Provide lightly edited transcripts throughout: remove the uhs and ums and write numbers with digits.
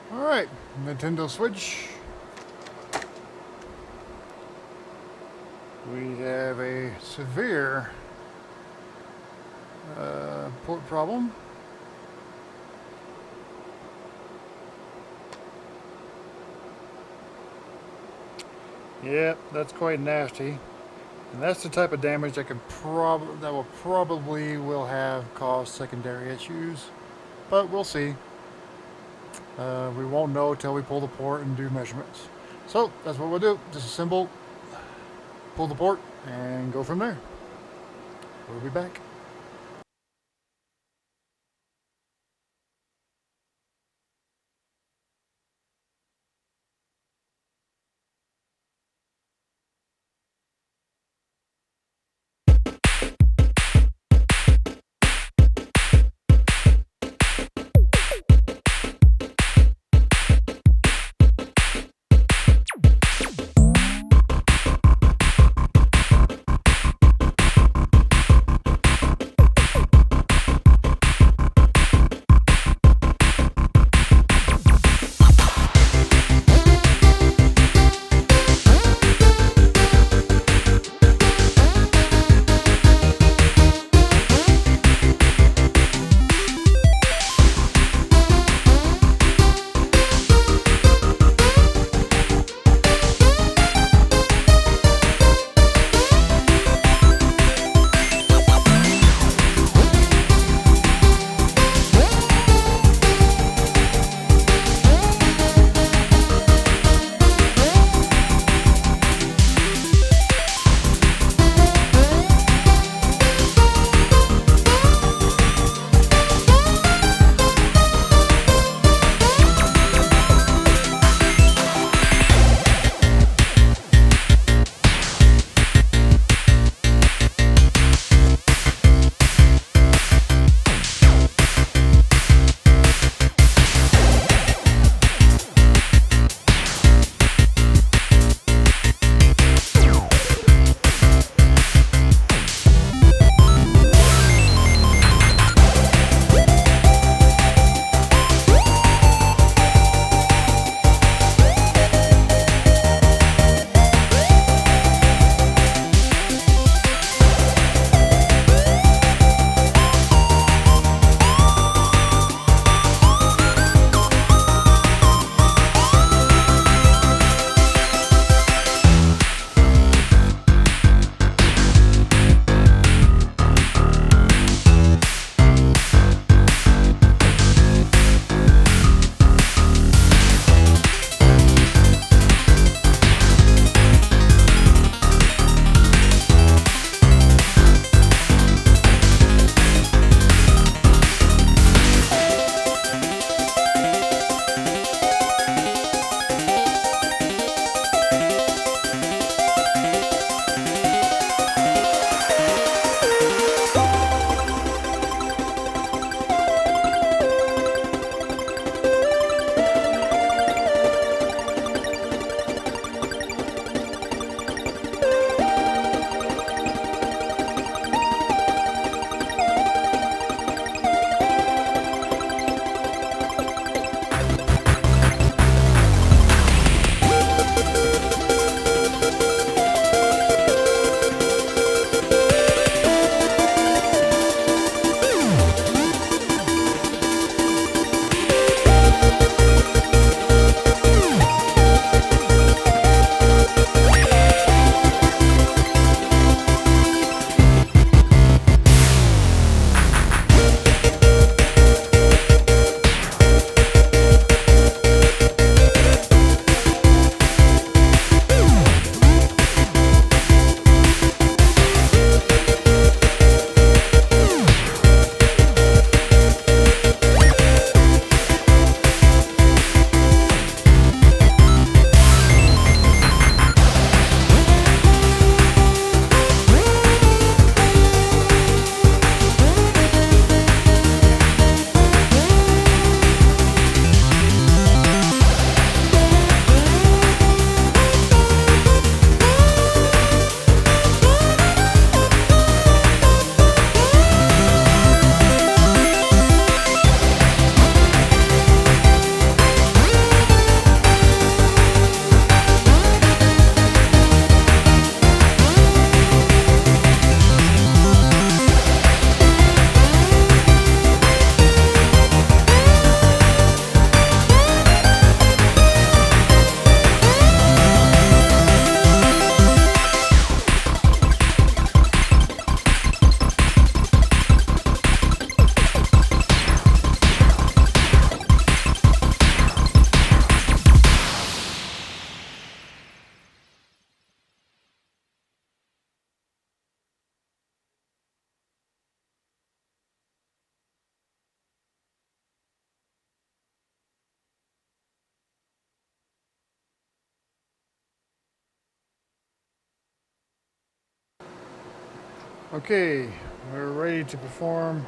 Alright, Nintendo Switch. We have a severe port problem. Yep, that's quite nasty. And that's the type of damage that probably will have caused secondary issues. But we'll see. We won't know until we pull the port and do measurements. So that's what we'll do. Disassemble, pull the port, and go from there. We'll be back. Okay, we're ready to perform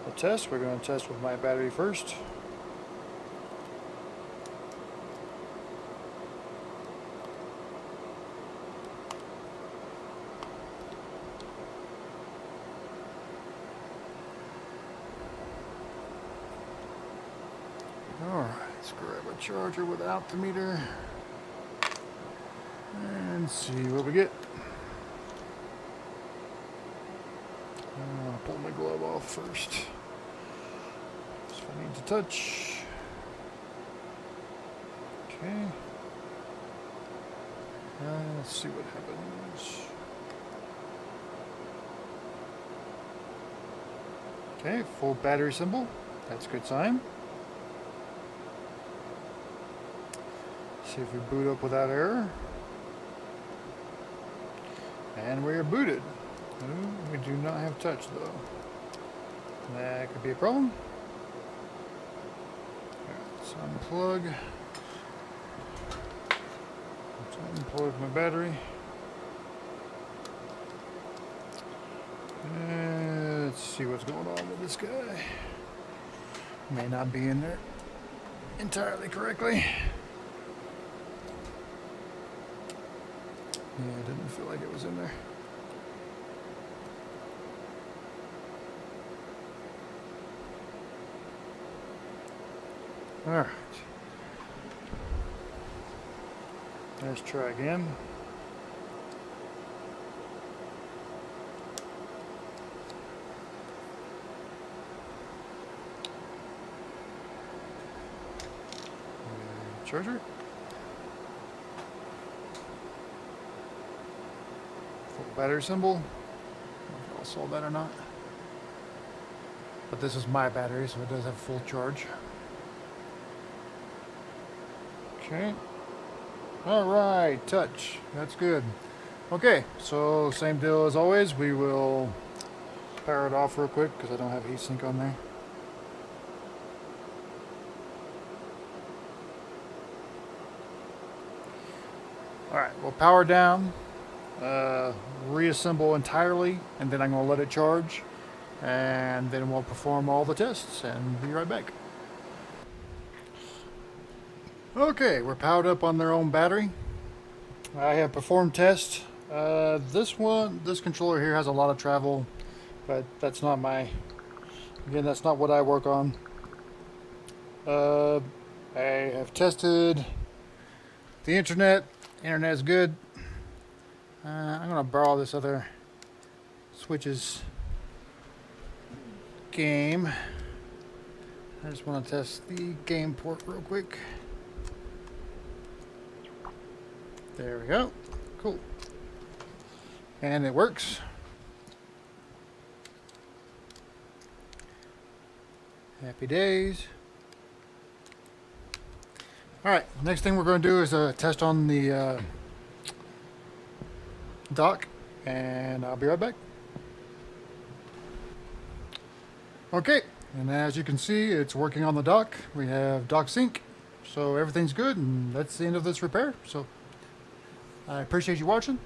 a test. We're going to test with my battery first. Alright, let's grab a charger without the meter and see what we get. I'll pull my glove off first. So I need to touch. Okay. Let's see what happens. Okay, full battery symbol. That's a good sign. See if we boot up without error. And we are booted. We do not have touch though. That could be a problem. Let's unplug. Let's unplug my battery. And let's see what's going on with this guy. May not be in there entirely correctly. Yeah, it didn't feel like it was in there. All right. Let's try again. Charger. Full battery symbol. I don't know if I saw that or not. But this is my battery, so it does have full charge. Okay. Alright, touch. That's good. Okay, so same deal as always. We will power it off real quick because I don't have heatsink on there. Alright, we'll power down, reassemble entirely, and then I'm going to let it charge. And then we'll perform all the tests and be right back. Okay, we're powered up on their own battery. I have performed tests. This controller here has a lot of travel, but that's not that's not what I work on. I have tested the internet. Internet is good. I'm gonna borrow this other Switch's game. I just want to test the game port real quick. There we go. Cool. And it works. Happy days. Alright, next thing we're going to do is a test on the dock, and I'll be right back. Okay, and as you can see, it's working on the dock. We have dock sync, so everything's good, and that's the end of this repair. So I appreciate you watching.